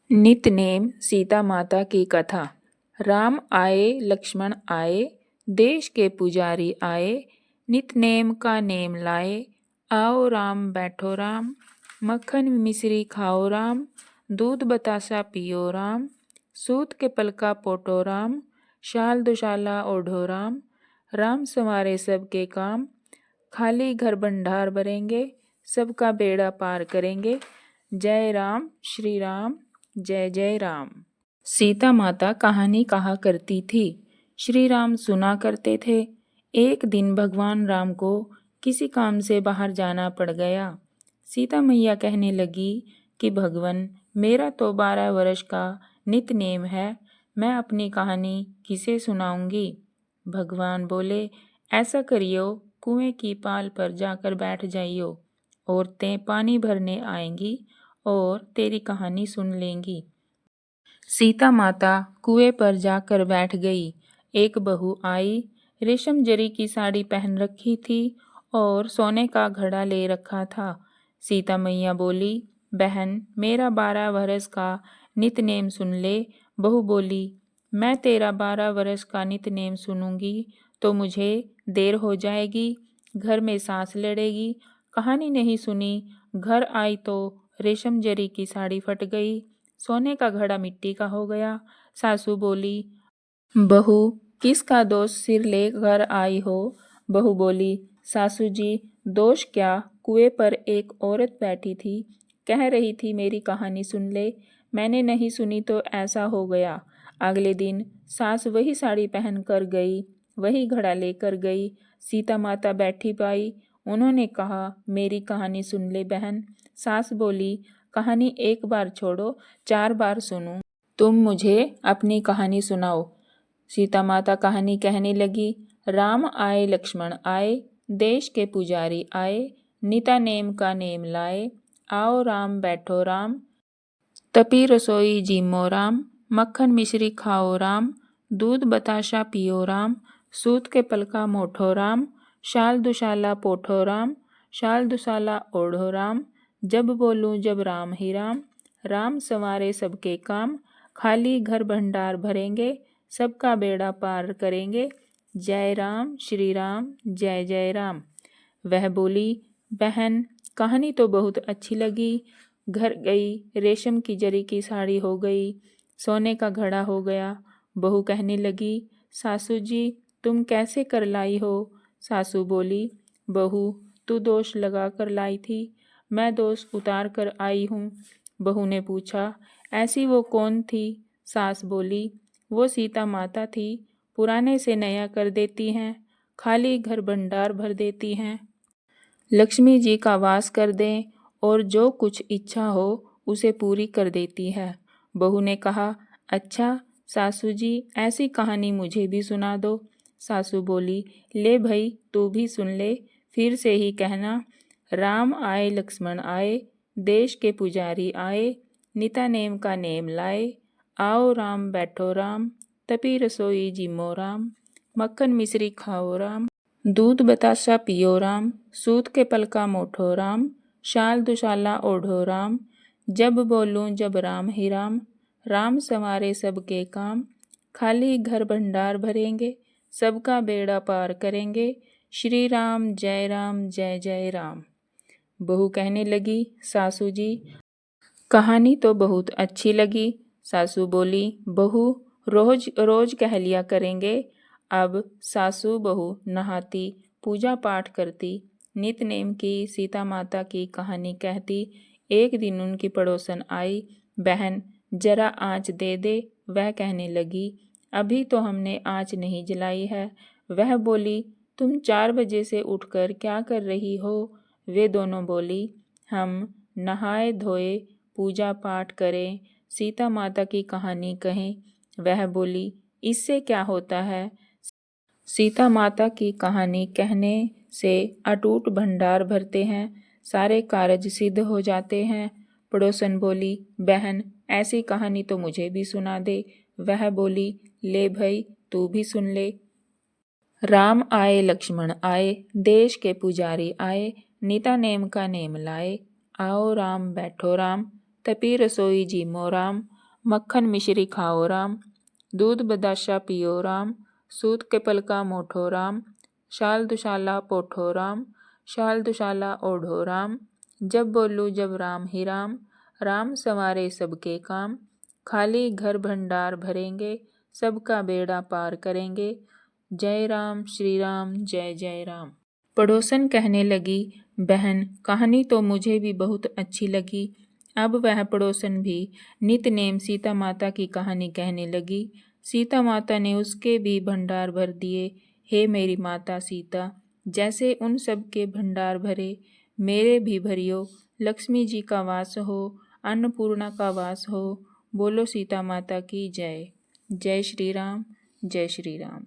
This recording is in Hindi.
नितनेम सीता माता की कथा। राम आए लक्ष्मण आए, देश के पुजारी आए, नितनेम का नेम लाए। आओ राम बैठो राम, मक्खन मिश्री खाओ राम, दूध बतासा पियो राम, सूत के पलका पोटो राम, शाल दुशाला ओढ़ो राम। राम संवारे सबके काम, खाली घर भंडार भरेंगे, सबका बेड़ा पार करेंगे। जय राम श्री राम, जय जय राम। सीता माता कहानी कहा करती थी, श्री राम सुना करते थे। एक दिन भगवान राम को किसी काम से बाहर जाना पड़ गया। सीता मैया कहने लगी कि भगवान, मेरा तो 12 वर्ष का नितनेम है, मैं अपनी कहानी किसे सुनाऊंगी। भगवान बोले, ऐसा करियो, कुएं की पाल पर जाकर बैठ जाइयो, औरतें पानी भरने आएंगी और तेरी कहानी सुन लेंगी। सीता माता कुएं पर जाकर बैठ गई। एक बहू आई, रेशम जरी की साड़ी पहन रखी थी और सोने का घड़ा ले रखा था। सीता मैया बोली, बहन, मेरा 12 वर्ष का नितनेम सुन ले। बहू बोली, मैं तेरा 12 वर्ष का नितनेम सुनूंगी तो मुझे देर हो जाएगी, घर में सास लड़ेगी। कहानी नहीं सुनी, घर आई तो रेशम जरी की साड़ी फट गई, सोने का घड़ा मिट्टी का हो गया। सासू बोली, बहू, किसका दोष सिर लेकर आई हो। बहू बोली, सासू जी, दोष क्या, कुएं पर एक औरत बैठी थी, कह रही थी मेरी कहानी सुन ले, मैंने नहीं सुनी तो ऐसा हो गया। अगले दिन सास वही साड़ी पहन कर गई, वही घड़ा लेकर गई। सीता माता बैठी पाई, उन्होंने कहा, मेरी कहानी सुन ले बहन। सास बोली, कहानी एक बार छोड़ो, 4 बार सुनूं, तुम मुझे अपनी कहानी सुनाओ। सीता माता कहानी कहने लगी, राम आए लक्ष्मण आए, देश के पुजारी आए, नीता नेम का नेम लाए। आओ राम बैठो राम, तपी रसोई जीमो राम, मक्खन मिश्री खाओ राम, दूध बताशा पियो राम, सूत के पलका मोठो राम, शाल दुशाला पोठो राम, शाल दुशाला ओढ़ो राम। जब बोलूं जब राम ही राम, राम संवारे सबके काम, खाली घर भंडार भरेंगे, सबका बेड़ा पार करेंगे। जय राम श्री राम, जय जय राम। वह बोली, बहन, कहानी तो बहुत अच्छी लगी। घर गई, रेशम की जरी की साड़ी हो गई, सोने का घड़ा हो गया। बहू कहने लगी, सासू जी, तुम कैसे कर लाई हो। सासू बोली, बहू, तू दोष लगा कर लाई थी, मैं दोष उतार कर आई हूँ। बहू ने पूछा, ऐसी वो कौन थी। सास बोली, वो सीता माता थी, पुराने से नया कर देती हैं, खाली घर भंडार भर देती हैं, लक्ष्मी जी का वास कर दें और जो कुछ इच्छा हो उसे पूरी कर देती है। बहू ने कहा, अच्छा सासू जी, ऐसी कहानी मुझे भी सुना दो। सासू बोली, ले भाई, तू भी सुन ले, फिर से ही कहना। राम आए लक्ष्मण आए, देश के पुजारी आए, नीता नेम का नेम लाए। आओ राम बैठो राम, तपी रसोई जिमो राम, मक्खन मिश्री खाओ राम, दूध बताशा पियो राम, सूत के पलका मोठो राम, शाल दुशाला ओढ़ो राम। जब बोलूं जब राम ही राम, राम संवारे सबके काम, खाली घर भंडार भरेंगे, सबका बेड़ा पार करेंगे। श्री राम जय जय राम। बहू कहने लगी, सासू जी, कहानी तो बहुत अच्छी लगी। सासू बोली, बहू, रोज रोज कह लिया करेंगे। अब सासू बहू नहाती, पूजा पाठ करती, नितनेम की सीता माता की कहानी कहती। एक दिन उनकी पड़ोसन आई, बहन, जरा आँच दे दे। वह कहने लगी, अभी तो हमने आँच नहीं जलाई है। वह बोली, तुम 4 बजे से उठकर क्या कर रही हो। वे दोनों बोली, हम नहाए धोए, पूजा पाठ करें, सीता माता की कहानी कहें। वह बोली, इससे क्या होता है। सीता माता की कहानी कहने से अटूट भंडार भरते हैं, सारे कार्य सिद्ध हो जाते हैं। पड़ोसन बोली, बहन, ऐसी कहानी तो मुझे भी सुना दे। वह बोली, ले भाई, तू भी सुन ले। राम आए लक्ष्मण आए, देश के पुजारी आए, नीता नेम का नेम लाए। आओ राम बैठो राम, तपी रसोई जीमो राम, मक्खन मिश्री खाओ राम, दूध बदाशा पियो राम, सूत के पलका मोठो राम, शाल दुशाला पोठो राम, शाल दुशाला ओढ़ो राम, जब बोलूँ जब राम ही राम, राम संवारे सबके काम, खाली घर भंडार भरेंगे, सबका बेड़ा पार करेंगे, जय राम श्री राम जय जय राम। पड़ोसन कहने लगी, बहन कहानी तो मुझे भी बहुत अच्छी लगी। अब वह पड़ोसन भी नित नेम सीता माता की कहानी कहने लगी। सीता माता ने उसके भी भंडार भर दिए। हे मेरी माता सीता, जैसे उन सब के भंडार भरे, मेरे भी भरियो। लक्ष्मी जी का वास हो, अन्नपूर्णा का वास हो। बोलो सीता माता की जय। जय श्री राम जय श्री राम।